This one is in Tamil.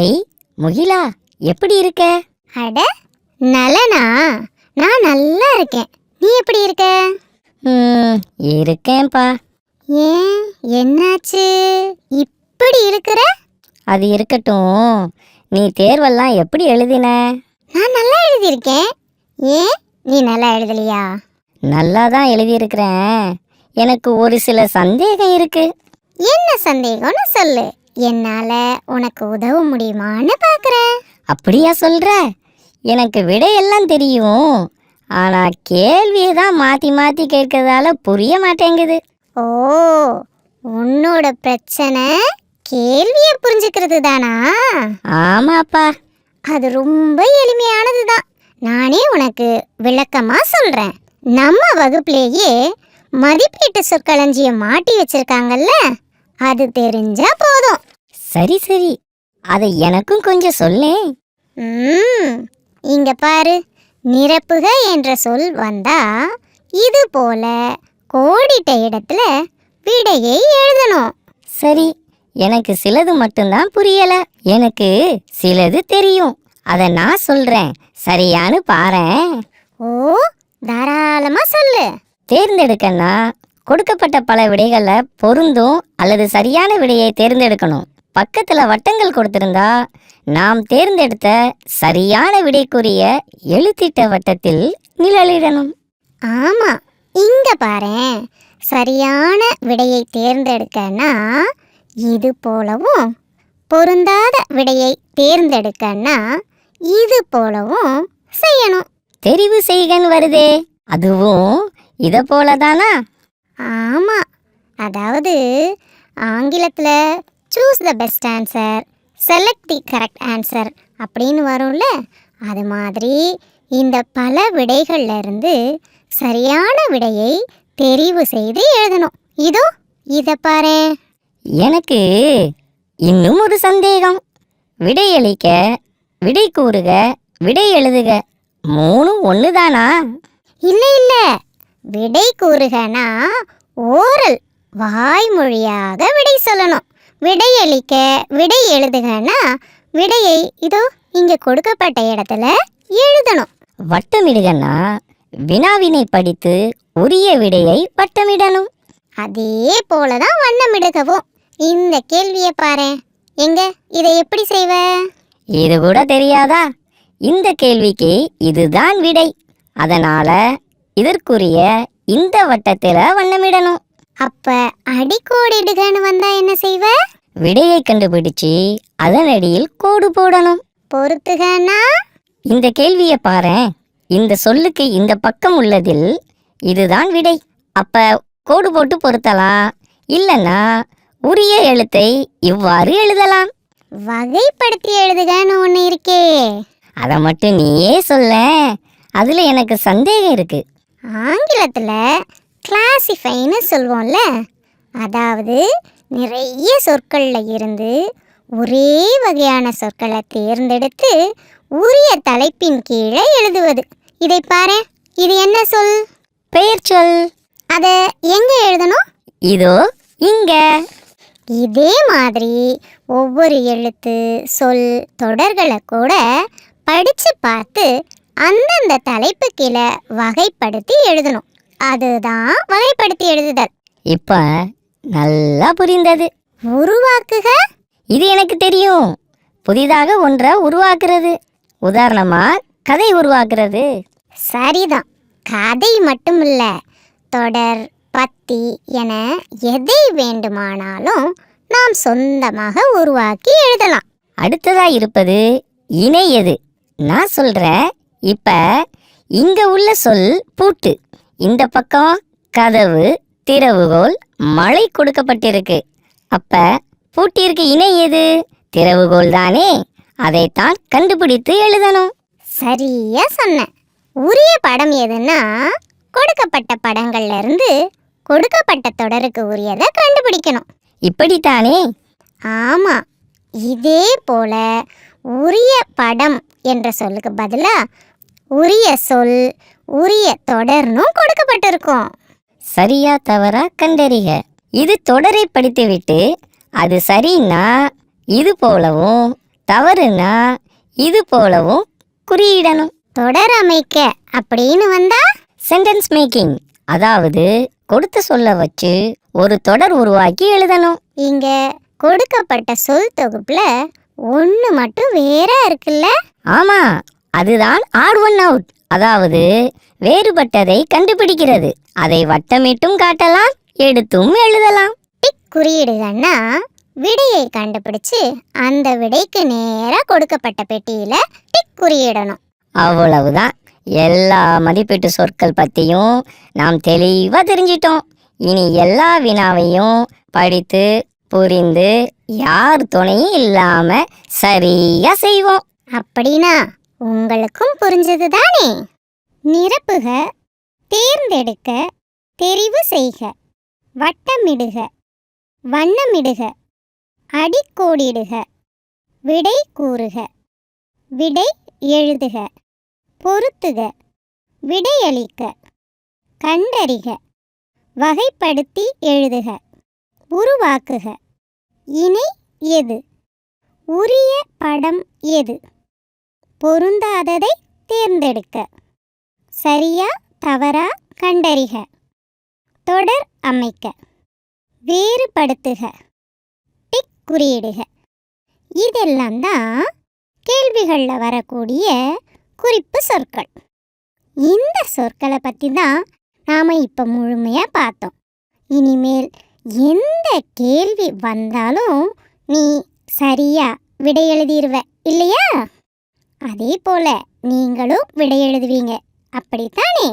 ஐ முகிலா, எப்படி இருக்க? அட நலனா, நான் நல்லா இருக்கேன். நீ எப்படி இருக்க? இருக்கேன்பா. ஏன், என்னாச்சு இப்படி இருக்கிற? அது இருக்கட்டும், நீ தேர்வெல்லாம் எப்படி எழுதின? நான் நல்லா எழுதியிருக்கேன். ஏன், நீ நல்லா எழுதலையா? நல்லா தான் எழுதியிருக்கிறேன். எனக்கு ஒரு சில சந்தேகம் இருக்கு. என்ன சந்தேகம்னு சொல்லு, என்னால உனக்கு உதவ முடியுமான்னு பார்க்குறேன். அப்படியா சொல்ற? எனக்கு விடையெல்லாம் தெரியும், ஆனா கேள்வியை தான் மாத்தி மாத்தி கேட்கறதால புரிய மாட்டேங்குது. ஓ, உன்னோட பிரச்சனை கேள்வியை புரிஞ்சுக்கிறது தானா? ஆமாப்பா. அது ரொம்ப எளிமையானது தான். நானே உனக்கு விளக்கமா சொல்றேன். நம்ம வகுப்புலேயே மதிப்பீட்டு சொற்களஞ்சியம் மாட்டி வச்சிருக்காங்கல்ல, அது தெரிஞ்சா போதும். சரி சரி, அதை எனக்கும் கொஞ்சம் சொல்லேன். இங்க பாரு, நிரப்புக என்ற சொல் வந்தா இது போல கோடிட்ட இடத்துல விடையை எழுதணும். சரி, எனக்கு சிலது மட்டும்தான் புரியல. எனக்கு சிலது தெரியும், அதை நான் சொல்றேன். சரியானு பாரேன். ஓ, தாராளமா சொல்லு. தேர்ந்தெடுக்கன்னா கொடுக்கப்பட்ட பல விடைகள்ல பொருந்தும் அல்லது சரியான விடையை தேர்ந்தெடுக்கணும். பக்கத்துல வட்டங்கள் கொடுத்திருந்தா நாம் தேர்ந்தெடுத்த சரியான விடைக்குரிய எழுத்திட்ட வட்டத்தில் நிழலிடணும். ஆமா, இங்க பாரேன். சரியான விடையை தேர்ந்தெடுக்கன்னா இது போலவும், பொருந்தாத விடையை தேர்ந்தெடுக்கன்னா இது போலவும் செய்யணும். தெரிவு செய்கன்னு வருதே, அதுவும் இத போலதானா? ஆமா, அதாவது ஆங்கிலத்தில் choose the best answer, select the correct answer அப்படின்னு வரும்ல, அது மாதிரி இந்த பல விடைகள்ல இருந்து சரியான விடையை தெரிவு செய்து எழுதணும். இதோ இதை பாரு. எனக்கு இன்னும் ஒரு சந்தேகம். விடையளிக்க, விடை கூறுக, விடை எழுதுக மூணும் ஒண்ணுதானா? இல்லை இல்லை, விடை கூறுகனா ஓரல், வாய்மொழியாக விடை சொல்லணும். விடையளிக்க, விடை எழுதுகனா விடையை இதோ இங்கே கொடுக்கப்பட்ட இடத்துல எழுதணும். வட்டமிடுகன்னா வினாவினை படித்து உரிய விடையை வட்டமிடணும். அதே போலதான் வண்ணமிடுகவும். இந்த கேள்வியை பாரு, எங்க இதை எப்படி செய்வ? இது கூட தெரியாதா? இந்த கேள்விக்கு இதுதான் விடை, அதனால இதற்குரிய இந்த வட்டத்துல வண்ணமிடணும். அப்ப அடிக்கோடிடுகன்னு வந்தா என்ன செய்வ? விடையை கண்டுபிடிச்சு அதன் அடியில் கோடு போடணும். பொறுத்துகனா? இந்த கேள்வியை பாரேன். இந்த சொல்லுக்கு இந்த பக்கம் உள்ளதில் இதுதான் விடை. அப்ப கோடு போட்டு பொருத்தலாம், இல்லைன்னா உரிய எழுத்தை இவ்வாறு எழுதலாம். வகைப்படுத்தி எழுதுகன்னு ஒன்று இருக்கே, அதை மட்டும் நீயே சொல்ல, அதுல எனக்கு சந்தேகம் இருக்கு. ஆங்கிலத்தில் கிளாசிஃபைன்னு சொல்வோம்ல, அதாவது நிறைய சொற்கள்ல இருந்து ஒரே வகையான சொற்களை தேர்ந்தெடுத்து உரிய தலைப்பின் கீழே எழுதுவது. இதை பாரு, இது என்ன சொல்? பெயர் சொல். அதை எங்க எழுதணும்? இதோ இங்க. இதே மாதிரி ஒவ்வொரு எழுத்து, சொல், தொடர்களை கூட படிச்சு பார்த்து அந்தந்த தலைப்பு கீழே வகைப்படுத்தி எழுதணும். அதுதான் வகைப்படுத்தி எழுதுதல். இப்ப நல்லா புரிந்தது. உருவாக்குக, இது எனக்கு தெரியும். புதிதாக ஒன்றை உருவாக்குறது, உதாரணமா கதை உருவாக்குறது. சரிதான். கதை மட்டும் இல்ல, தொடர், பத்தி என எதை வேண்டுமானாலும் நாம் சொந்தமாக உருவாக்கி எழுதலாம். அடுத்ததா இருப்பது இணையது. நான் சொல்றேன். இப்ப இங்க உள்ள சொல் பூட்டு, இந்த பக்கம் கதவு, திறவுகோல், மழை கொடுக்கப்பட்டிருக்கு. அப்ப பூட்டிற்கு இணை எது? திறவுகோல் தானே. அதைத்தான் கண்டுபிடித்து எழுதணும். சரியா சொன்ன. உரிய படம் எதுன்னா கொடுக்கப்பட்ட படங்கள்ல இருந்து கொடுக்கப்பட்ட தொடருக்கு உரியதை கண்டுபிடிக்கணும். இப்படித்தானே? ஆமா, இதே போல உரிய படம் என்ற சொல்லுக்கு பதிலா உரிய சொல், உரிய தொடர்னும் கொடுக்கப்பட்டிருக்கும். சரியா தவறா கண்டறிக. இது தொடரை படித்துவிட்டு அது சரின்னா இது போலவும், தவறுனா இது போலவும் குறியிடணும். தொடர் அமைக்க அப்படின்னு வந்தா சென்டென்ஸ் மேக்கிங், அதாவது கொடுத்த சொல்ல வச்சு ஒரு தொடர் உருவாக்கி எழுதணும். இங்க கொடுக்கப்பட்ட சொல் தொகுப்புல ஒன்று மட்டும் வேற இருக்குல்ல? ஆமா, அதுதான் ஆட் ஒன் அவுட், அதாவது வேறுபட்டதை கண்டுபிடிக்கிறது. அதை வட்டமிட்டும் காட்டலாம், எடுத்தும் எழுதலாம். டிக் குறியீடுகள்னா விடையை கண்டுபிடிச்சு அந்த விடைக்கு நேரா கொடுக்கப்பட்ட பெட்டியில டிக் குறியிடணும். அவ்வளவுதான். எல்லா மதிப்பீட்டு சொற்கள் பற்றியும் நாம் தெளிவாக தெரிஞ்சிட்டோம். இனி எல்லா வினாவையும் படித்து புரிந்து யார் துணையும் இல்லாம சரியா செய்வோம். அப்படின்னா உங்களுக்கும் புரிஞ்சது தானே? நிரப்புக, தேர்ந்தெடுக்க, தெரிவு செய்க, வட்டமிடுக, வண்ணமிடுக, அடிக்கோடிடுக, விடை கூறுக, விடை எழுதுக, பொருத்துக, விடையளிக்க, கண்டறிக, வகைப்படுத்தி எழுதுக, உருவாக்குக, இணை எது, உரிய படம் எது, பொருந்தாததை தேர்ந்தெடுக்க, சரியா தவறா கண்டறிக, தொடர் அமைக்க, வேறுபடுத்துக, டிக் குறியிடுக. இதெல்லாம் தான் கேள்விகளில் வரக்கூடிய குறிப்பு சொற்கள். இந்த சொற்களை பற்றி தான் நாம் இப்போ முழுமையாக பார்த்தோம். இனிமேல் எந்த கேள்வி வந்தாலும் நீ சரியா விடை எழுதிடுவ இல்லையா? அதே போல் நீங்களும் விடை எழுதுவீங்க, அப்படித்தானே?